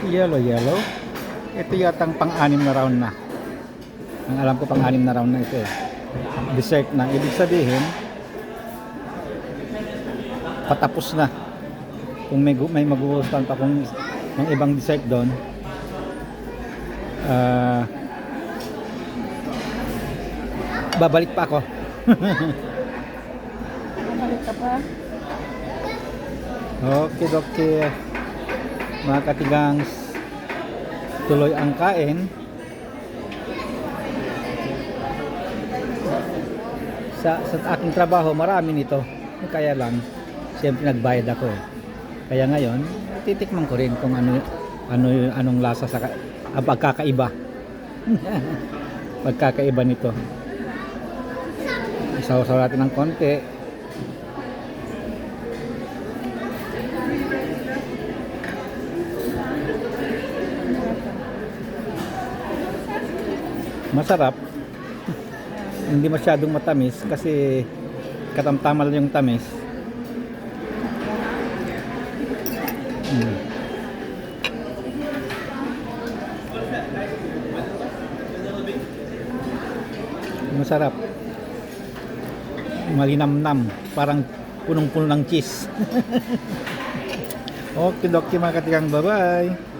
Yellow. Ito yatang pang-anim na round na. Ang alam ko pang-anim na round na ito eh. Dessert na. Ibig sabihin, patapos na. Kung may magugustuhan pa kung ng ibang dessert doon, babalik pa ako. Balik ka pa. Okay. Mga katigangs, tuloy ang kain. Sa aking trabaho, marami nito. Kaya lang, siyempre nagbayad ako eh. Kaya ngayon, titikman ko rin kung anong lasa sa pagkakaiba. Pagkakaiba nito. Isaw-saw natin ng konti. Masarap. Hindi masyadong matamis kasi katamtaman lang yung tamis. Masarap. Malinamnam, parang punong-puno ng cheese. Okay, mga katigang, bye-bye.